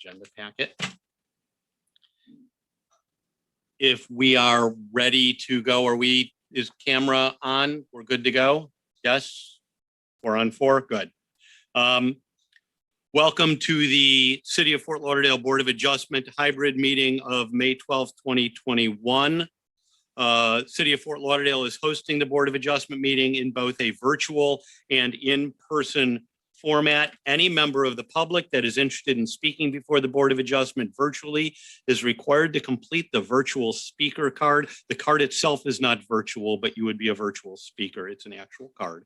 agenda packet. If we are ready to go, is camera on? We're good to go? Yes? We're on 4? Good. Welcome to the City of Fort Lauderdale Board of Adjustment hybrid meeting of May 12th, 2021. City of Fort Lauderdale is hosting the Board of Adjustment meeting in both a virtual and in-person format. Any member of the public that is interested in speaking before the Board of Adjustment virtually is required to complete the virtual speaker card. The card itself is not virtual, but you would be a virtual speaker. It's an actual card.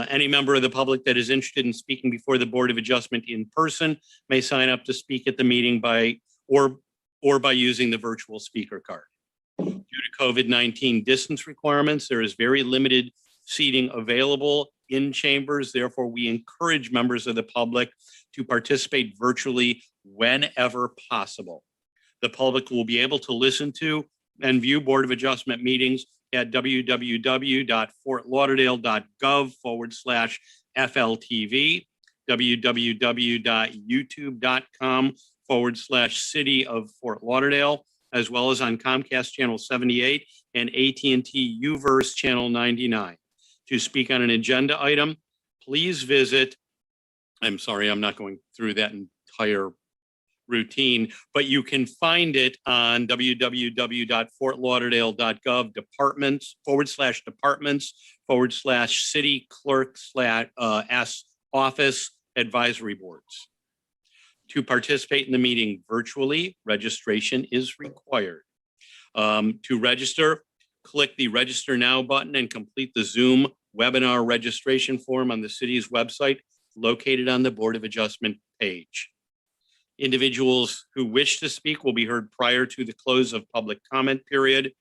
Any member of the public that is interested in speaking before the Board of Adjustment in person may sign up to speak at the meeting by using the virtual speaker card. Due to COVID-19 distance requirements, there is very limited seating available in chambers. Therefore, we encourage members of the public to participate virtually whenever possible. The public will be able to listen to and view Board of Adjustment meetings at www.fortlauderdale.gov/FLTV, www.youtube.com/City of Fort Lauderdale, as well as on Comcast Channel 78 and AT&T UVerse Channel 99. To speak on an agenda item, please visit, I'm sorry, I'm not going through that entire routine, but you can find it on www.fortlauderdale.gov departments/city clerk/S office advisory boards. To participate in the meeting virtually, registration is required. To register, click the Register Now button and complete the Zoom webinar registration form on the city's website located on the Board of Adjustment page. Individuals who wish to speak will be heard prior to the close of public comment period.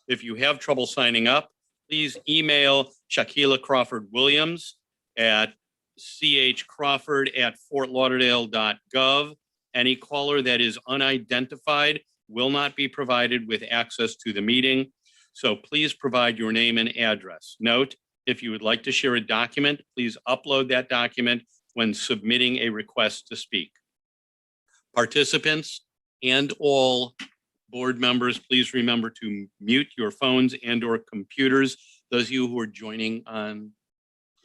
If you have trouble signing up, please email Shaquila Crawford Williams at chcrawford@fortlauderdale.gov. Any caller that is unidentified will not be provided with access to the meeting. So please provide your name and address. Note, if you would like to share a document, please upload that document when submitting a request to speak. Participants and all board members, please remember to mute your phones and/or computers. Those of you who are joining on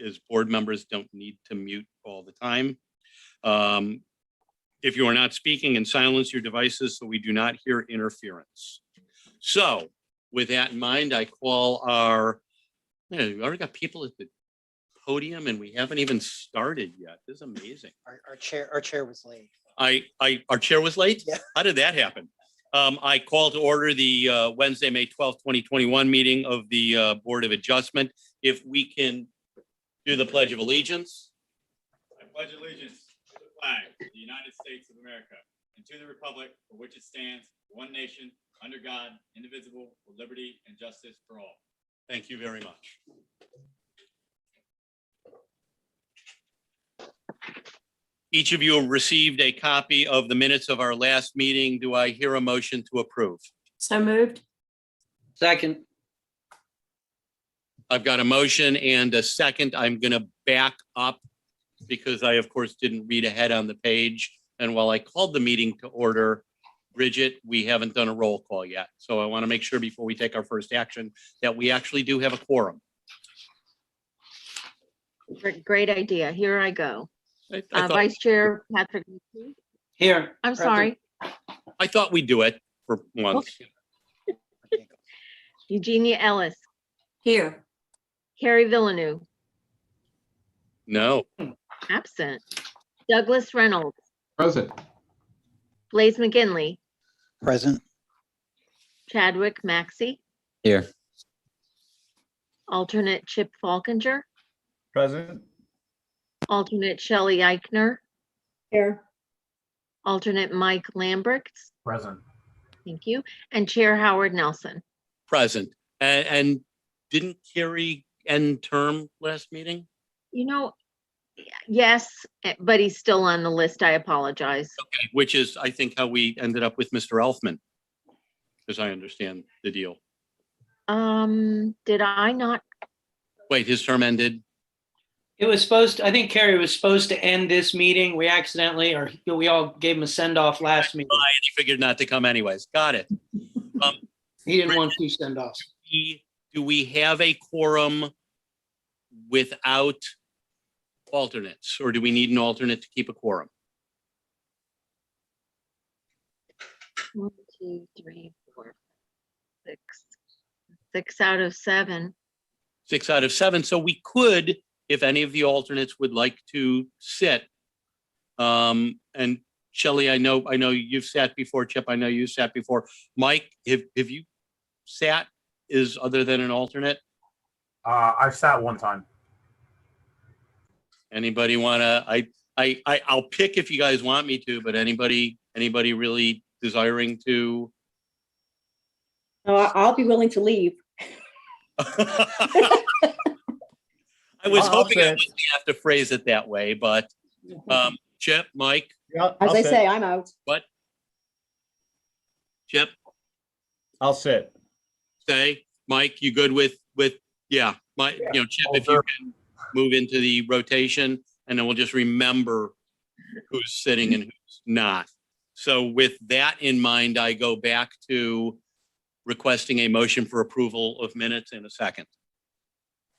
as board members don't need to mute all the time. If you are not speaking, and silence your devices so we do not hear interference. So with that in mind, I call we already got people at the podium and we haven't even started yet. This is amazing. Our chair was late. Our chair was late? Yeah. How did that happen? I call to order the Wednesday, May 12th, 2021 meeting of the Board of Adjustment. If we can do the Pledge of Allegiance. I pledge allegiance to the flag of the United States of America and to the republic for which it stands, one nation, under God, indivisible, with liberty and justice for all. Thank you very much. Each of you have received a copy of the minutes of our last meeting. Do I hear a motion to approve? So moved. Second. I've got a motion and a second. I'm going to back up because I, of course, didn't read ahead on the page. And while I called the meeting to order, Bridget, we haven't done a roll call yet. So I want to make sure before we take our first action that we actually do have a quorum. Great idea. Here I go. I thought, Vice Chair Patrick. Here. I'm sorry. I thought we'd do it for once. Eugenia Ellis, Here. Carrie Villeneuve, No. absent. Douglas Reynolds, Present. Blaze McGinley, Present. Chadwick Maxey, Here. alternate Chip Falkinger, Present. alternate Shelley Eichner, Here. alternate Mike Lambrechts, Present. thank you, and Chair Howard Nelson. Present. And didn't Carrie end term last meeting? You know, yes, but he's still on the list. I apologize. Okay, which is, I think, how we ended up with Mr. Elfman, as I understand the deal. Did I not? Wait, his term ended? It was supposed, I think Carrie was supposed to end this meeting. We accidentally, or we all gave him a send off last meeting. He figured not to come anyways. Got it. He didn't want two send offs. Do we have a quorum without alternates, or do we need an alternate to keep a quorum? 1, 2, 3, 4, 6. 6 out of 7. 6 out of 7. So we could, if any of the alternates would like to sit. And Shelley, I know you've sat before. Chip, I know you sat before. Mike, have you sat as other than an alternate? I've sat one time. Anybody want to? I'll pick if you guys want me to, but anybody really desiring to? I'll be willing to leave. I was I'll hoping I sit. wouldn't have to phrase it that way, but Chip, Mike, Yeah, As I say, I'm out. what? Chip, I'll sit. say, Mike, you good with yeah, Mike, Chip, if you can move into the rotation, and then we'll just remember who's sitting and who's not. So with that in mind, I go back to requesting a motion for approval of minutes in a second.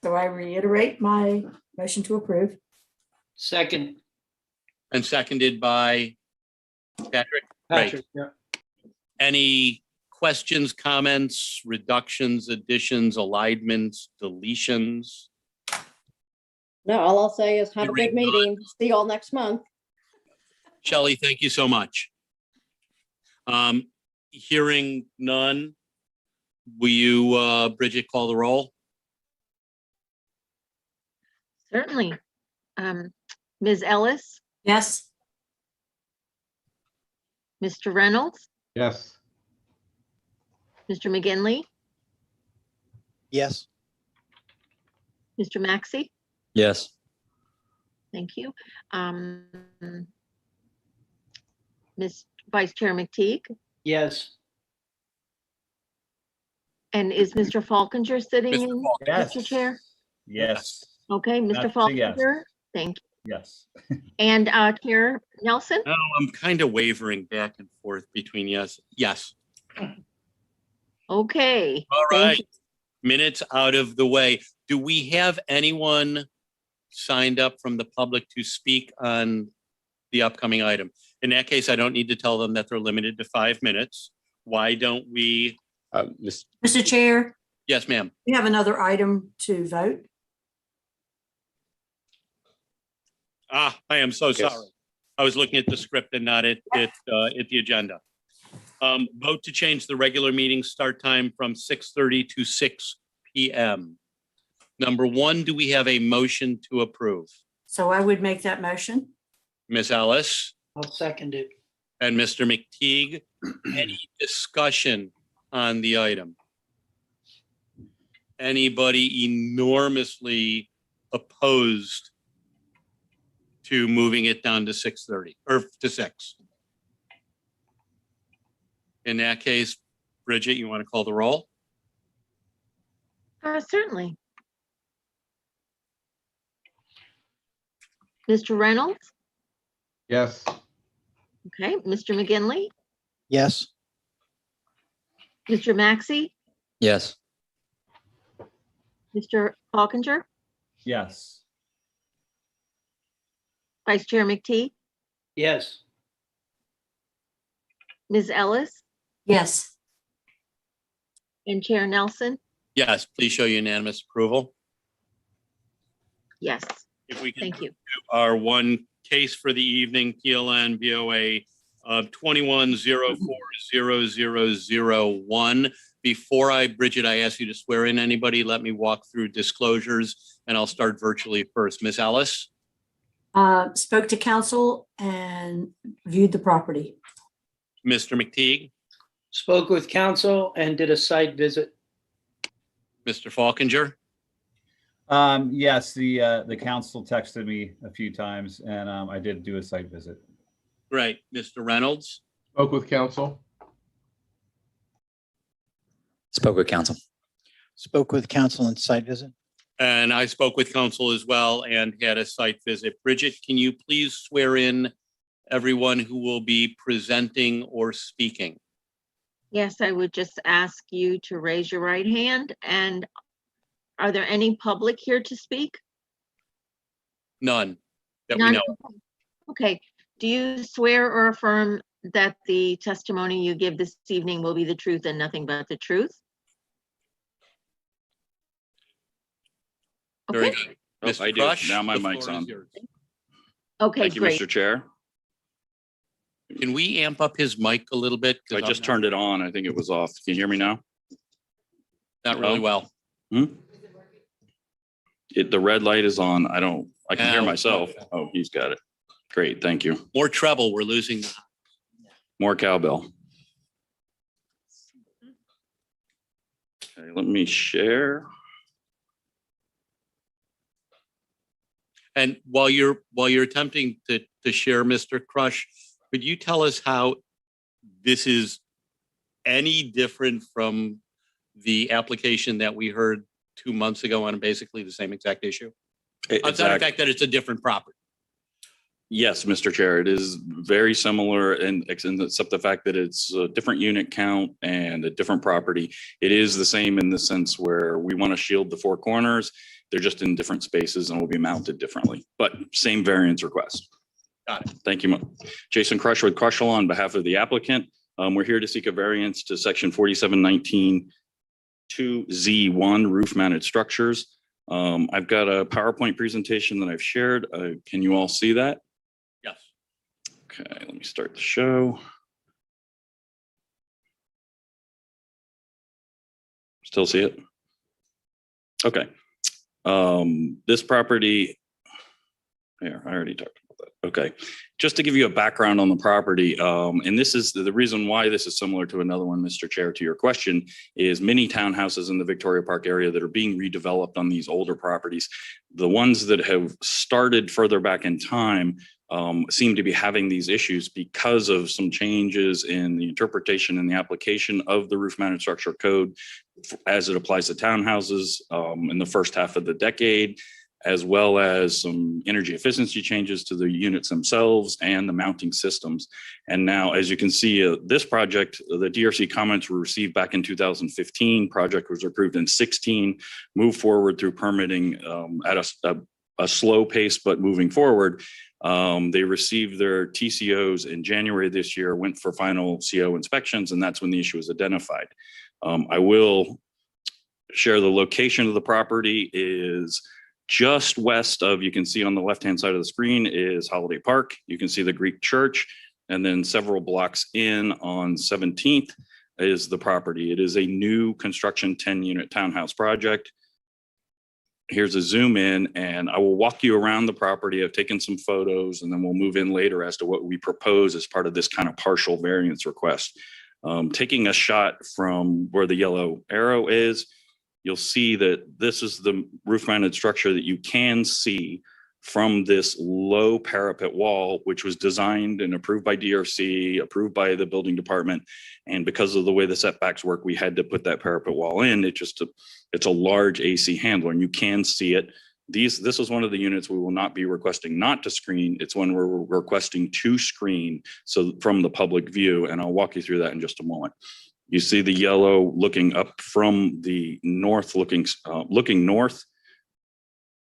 So I reiterate my motion to approve. Second, And seconded by Patrick. Great. Patrick. Yeah. Any questions, comments, reductions, additions, alignments, deletions? No, all I'll say is have a Hearing good meeting. See you all next month. Shelley, thank you so much. Hearing none, will you, Bridget, call the roll? Certainly. Ms. Ellis, Yes. Mr. Reynolds, Yes. Mr. McGinley, Yes. Mr. Maxey. Yes. Thank you. Ms. Vice Chair McTeague, Yes. and is Mr. Falconer sitting Mr. in, Yes. Mr. Chair? Yes. Okay, Mr. That's a yes. Falconer, thank you. Yes. And Chair Nelson? No, I'm kind of wavering back and forth between yes. Okay. All thank right. you. Minutes out of the way. Do we have anyone signed up from the public to speak on the upcoming item? In that case, I don't need to tell them that they're limited to 5 minutes. Why don't we? Mr. Chair, Yes, ma'am. we have another item to vote. I am so Yes. sorry. I was looking at the script and not at the agenda. Vote to change the regular meeting start time from 6:30 to 6 p.m. Number one, do we have a motion to approve? So I would make that motion. Ms. Ellis I'll second it. and Mr. McTeague, any discussion on the item? Anybody enormously opposed to moving it down to 6:30 or to 6? In that case, Bridget, you want to call the roll? Certainly. Mr. Reynolds? Yes. Okay, Mr. McGinley, Yes. Mr. Maxey, Yes. Mr. Falconer, Yes. Vice Chair McTeague, Yes. Ms. Ellis, Yes. and Chair Nelson. Yes, please show unanimous approval. Yes, If we can thank you. our one case for the evening, PLN BOA 21040001. Before Bridget, I ask you to swear in anybody. Let me walk through disclosures, and I'll start virtually first. Ms. Ellis? Spoke to council and viewed the property. Mr. McTeague? Spoke with council and did a site visit. Mr. Falconer? Yes, the council texted me a few times and I did do a site visit. Great. Mr. Reynolds? Spoke with council. Spoke with council. Spoke with council and site visit. And I spoke with council as well and had a site visit. Bridget, can you please swear in everyone who will be presenting or speaking? Yes, I would just ask you to raise your right hand. And are there any public here to speak? None that we None? know. Okay. Do you swear or affirm that the testimony you give this evening will be the truth and nothing but the truth? Very Okay, good. Oh, Mr. I do. Crush, Now my the mic's floor is on. yours. okay, Thank you, great. Mr. Chair. Can we amp up his mic a little bit? 'Cause I I'm just not- turned it on. I think it was off. Can you hear me now? Not really No? well. The red light is on. I can hear Now- myself. Oh, he's got it. Great, thank you. More treble, we're losing. More cowbell. Okay, let me share. And while you're attempting to share, Mr. Crush, could you tell us how this is any different from the application that we heard 2 months ago on basically the same exact issue? Outside of the fact that it's a different property. Yes, Mr. Chair, it is very similar and except the fact that it's a different unit count and a different property. It is the same in the sense where we want to shield the four corners. They're just in different spaces and will be mounted differently, but same variance request. Got it. Thank you. Jason Crush with Crushel on behalf of the applicant. We're here to seek a variance to section 4719 2Z1 roof mounted structures. I've got a PowerPoint presentation that I've shared. Can you all see that? Yes. Okay, let me start the show. Still see it? Okay. This property, here, I already talked about that. Okay, just to give you a background on the property, and this is the reason why this is similar to another one, Mr. Chair, to your question, is many townhouses in the Victoria Park area that are being redeveloped on these older properties. The ones that have started further back in time seem to be having these issues because of some changes in the interpretation and the application of the roof mounted structure code as it applies to townhouses in the first half of the decade, as well as some energy efficiency changes to the units themselves and the mounting systems. And now, as you can see, this project, the DRC comments were received back in 2015. Project was approved in 16, moved forward through permitting at a slow pace, but moving forward. They received their TCOs in January this year, went for final CO inspections, and that's when the issue was identified. I will share the location of the property is just west of, you can see on the left-hand side of the screen is Holiday Park. You can see the Greek church, and then several blocks in on 17th is the property. It is a new construction 10-unit townhouse project. Here's a zoom in, and I will walk you around the property. I've taken some photos, and then we'll move in later as to what we propose as part of this kind of partial variance request. Taking a shot from where the yellow arrow is, you'll see that this is the roof mounted structure that you can see from this low parapet wall, which was designed and approved by DRC, approved by the building department. And because of the way the setbacks work, we had to put that parapet wall in. It's a large AC handler, and you can see it. This is one of the units we will not be requesting not to screen. It's one we're requesting to screen, so from the public view, and I'll walk you through that in just a moment. You see the yellow looking up from the north, looking north.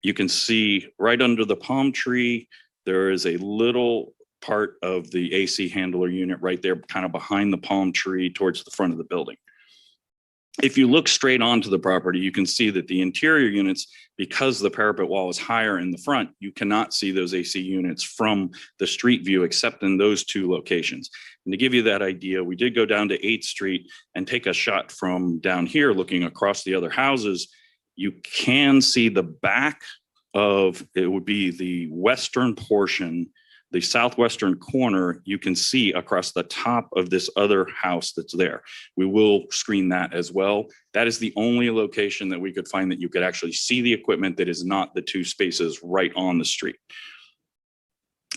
You can see right under the palm tree, there is a little part of the AC handler unit right there, kind of behind the palm tree towards the front of the building. If you look straight onto the property, you can see that the interior units, because the parapet wall is higher in the front, you cannot see those AC units from the street view except in those two locations. And to give you that idea, we did go down to 8th Street and take a shot from down here looking across the other houses. You can see the back of, it would be the western portion, the southwestern corner, you can see across the top of this other house that's there. We will screen that as well. That is the only location that we could find that you could actually see the equipment that is not the two spaces right on the street.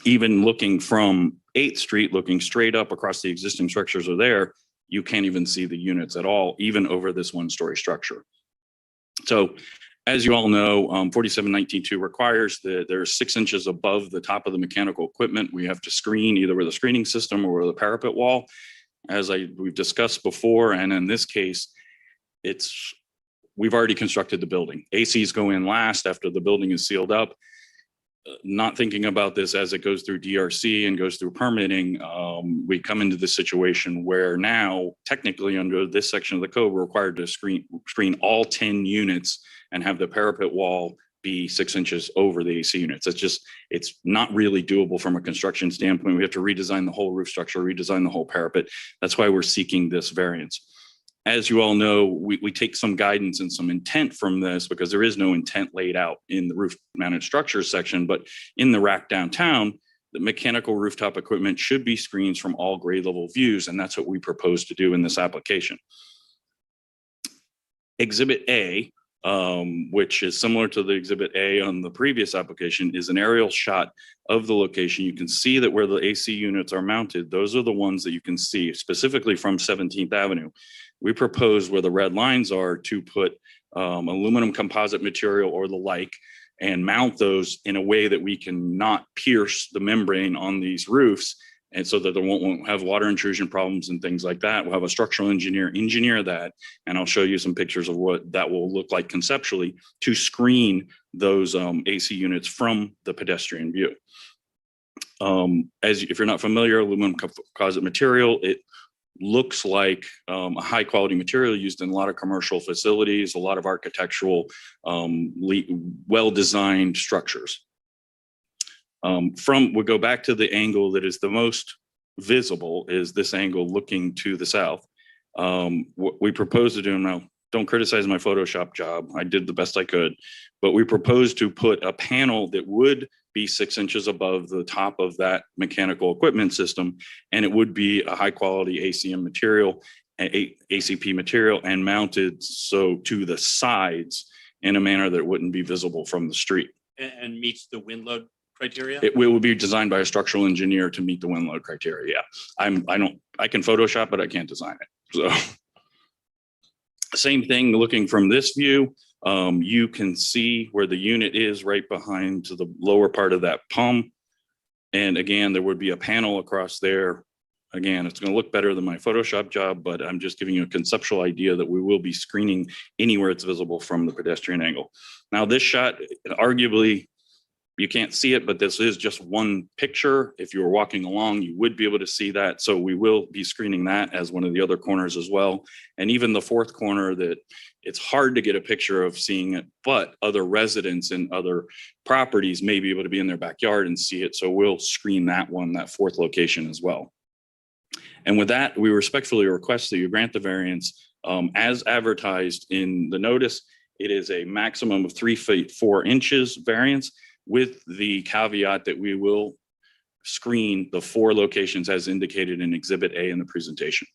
Even looking from 8th Street, looking straight up across the existing structures are there, you can't even see the units at all, even over this one-story structure. So As you all know, 4719.2 requires that there's 6 inches above the top of the mechanical equipment. We have to screen either with a screening system or with a parapet wall. As we've discussed before, and in this case, we've already constructed the building. ACs go in last after the building is sealed up. Not thinking about this as it goes through DRC and goes through permitting, we come into this situation where now, technically under this section of the code, we're required to screen all 10 units and have the parapet wall be 6 inches over the AC units. It's not really doable from a construction standpoint. We have to redesign the whole roof structure, redesign the whole parapet. That's why we're seeking this variance. As you all know, we take some guidance and some intent from this because there is no intent laid out in the roof mounted structures section, but in the rack downtown, the mechanical rooftop equipment should be screens from all grade level views, and that's what we propose to do in this application. Exhibit A, which is similar to the Exhibit A on the previous application, is an aerial shot of the location. You can see that where the AC units are mounted, those are the ones that you can see specifically from 17th Avenue. We propose where the red lines are to put aluminum composite material or the like and mount those in a way that we can not pierce the membrane on these roofs, and so that they won't have water intrusion problems and things like that. We'll have a structural engineer that, and I'll show you some pictures of what that will look like conceptually to screen those AC units from the pedestrian view. If you're not familiar, aluminum composite material, it looks like a high quality material used in a lot of commercial facilities, a lot of architectural, well-designed structures. We'll go back to the angle that is the most visible is this angle looking to the south. What we propose to do now, don't criticize my Photoshop job. I did the best I could, but we propose to put a panel that would be 6 inches above the top of that mechanical equipment system, and it would be a high quality ACM material, ACP material, and mounted so to the sides in a manner that it wouldn't be visible from the street. And meets the wind load criteria? It will be designed by a structural engineer to meet the wind load criteria. Yeah, I can Photoshop, but I can't design it. So same thing, looking from this view, you can see where the unit is right behind to the lower part of that pump. And again, there would be a panel across there. Again, it's going to look better than my Photoshop job, but I'm just giving you a conceptual idea that we will be screening anywhere it's visible from the pedestrian angle. Now, this shot, arguably, you can't see it, but this is just one picture. If you were walking along, you would be able to see that. So we will be screening that as one of the other corners as well. And even the fourth corner, that it's hard to get a picture of seeing it, but other residents and other properties may be able to be in their backyard and see it. So we'll screen that one, that fourth location as well. And with that, we respectfully request that you grant the variance as advertised in the notice. It is a maximum of 3 feet 4 inches variance, with the caveat that we will screen the 4 locations as indicated in Exhibit A in the presentation.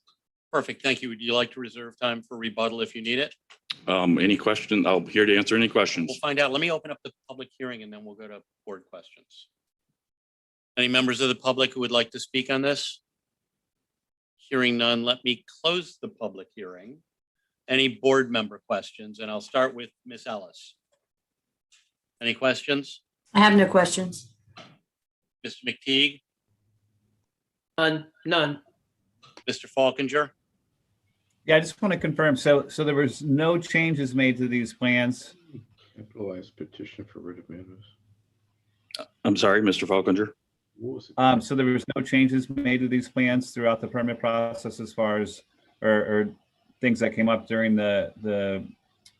Perfect. Thank you. Would you like to reserve time for rebuttal if you need it? Any question? I'll be here to answer any questions. We'll find out. Let me open up the public hearing and then we'll go to board questions. Any members of the public who would like to speak on this? Hearing none, let me close the public hearing. Any board member questions? And I'll start with Ms. Ellis. Any questions? I have no questions. Mr. McTeague, None. Mr. Falkinger? Yeah, I just want to confirm. So there was no changes made to these plans. Capitalized petition for writ of mandamus. I'm sorry, Mr. Falkinger. What was it? So there was no changes made to these plans throughout the permit process as far as, or things that came up during the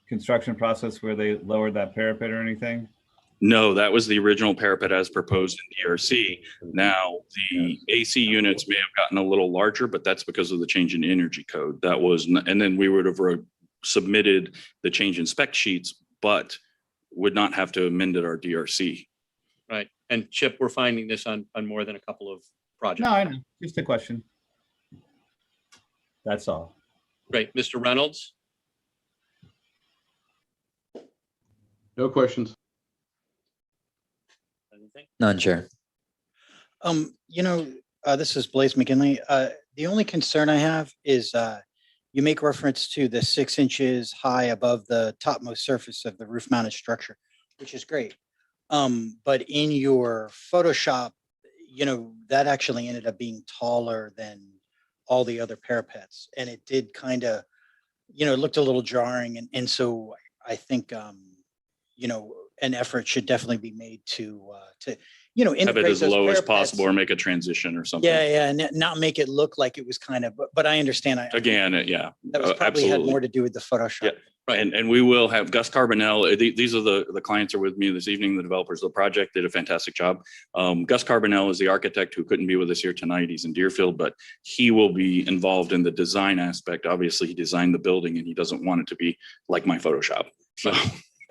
construction process where they lowered that parapet or anything? No, that was the original parapet as proposed in DRC. Now, the AC units may have gotten a little larger, but that's because of the change in energy code. That was, and then we would have submitted the change in spec sheets, but would not have to amend our DRC. Right. And Chip, we're finding this on more than a couple of projects. No, I know. Just a question. That's all. Great. Mr. Reynolds? No questions. Anything? None, Chair. This is Blaise McKinley. The only concern I have is you make reference to the 6 inches high above the topmost surface of the roof mounted structure, which is great. But in your Photoshop, that actually ended up being taller than all the other parapets. And it did kind of, it looked a little jarring. And so I think, an effort should definitely be made to Have it integrate as those low as parapets. possible or make a transition or something. Yeah, and not make it look like it was kind of, but I understand. Again, yeah. That was probably had absolutely. more to do with the Photoshop. Yeah. And we will have Gus Carbonell. These are the clients are with me this evening. The developers of the project did a fantastic job. Gus Carbonell is the architect who couldn't be with us here tonight. He's in Deerfield, but he will be involved in the design aspect. Obviously, he designed the building and he doesn't want it to be like my Photoshop. So,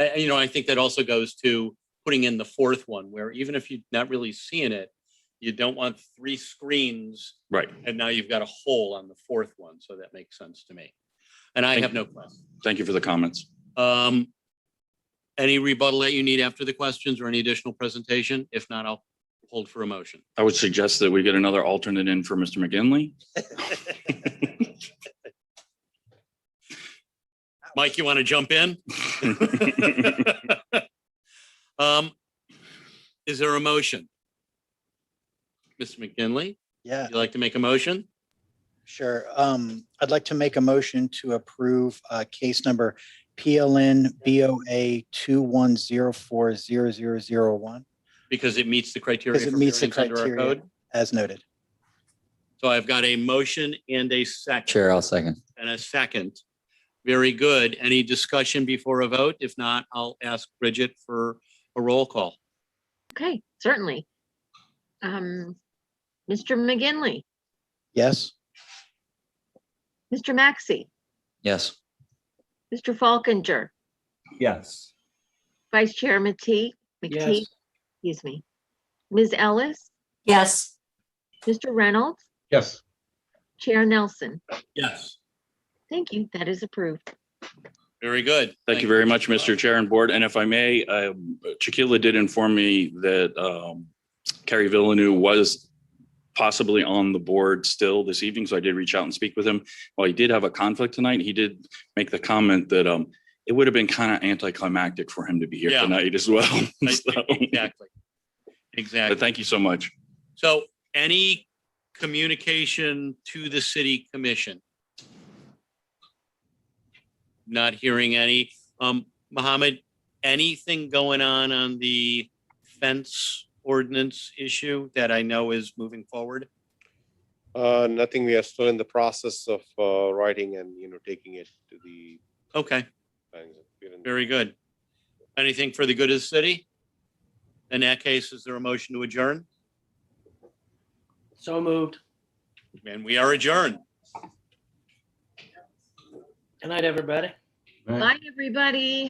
I think that also goes to putting in the fourth one, where even if you're not really seeing it, you don't want 3 screens. right. And now you've got a hole on the fourth one. So that makes sense to me. And I have no questions. Thank you for the comments. Any rebuttal that you need after the questions or any additional presentation? If not, I'll hold for a motion. I would suggest that we get another alternate in for Mr. McGinley. Mike, you want to jump in? Is there a motion? Mr. McGinley, Yeah, would you like to make a motion? sure. I'd like to make a motion to approve case number PLN BOA 21040001 Because it meets the criteria. because it for meets the variance under our criteria code. as noted. So I've got a motion and a second. Chair, I'll second. And a second. Very good. Any discussion before a vote? If not, I'll ask Bridget for a roll call. Okay, certainly. Mr. McGinley, Yes, Mr. Maxey, Yes. Mr. Falkinger, Yes. Vice Chair McTee, Yes. excuse me, Ms. Ellis, Yes, Mr. Reynolds, Yes. Chair Nelson. Yes. Thank you. That is approved. Very good. Thank you very much, Mr. Chair and Board. And if I may, Chiquila did inform me that Kerry Villeneuve was possibly on the board still this evening. So I did reach out and speak with him. While he did have a conflict tonight, he did make the comment that it would have been kind of anticlimactic for him to be here Yeah. tonight as well. So, Exactly. Exactly. but thank you so much. So any communication to the city commission? Not hearing any. Mohammed, anything going on the fence ordinance issue that I know is moving forward? Nothing. We are still in the process of writing and, taking it to the. Okay, we're in- very good. Anything for the good of the city? In that case, is there a motion to adjourn? So moved. And we are adjourned. Good night, everybody. Right. Bye, everybody.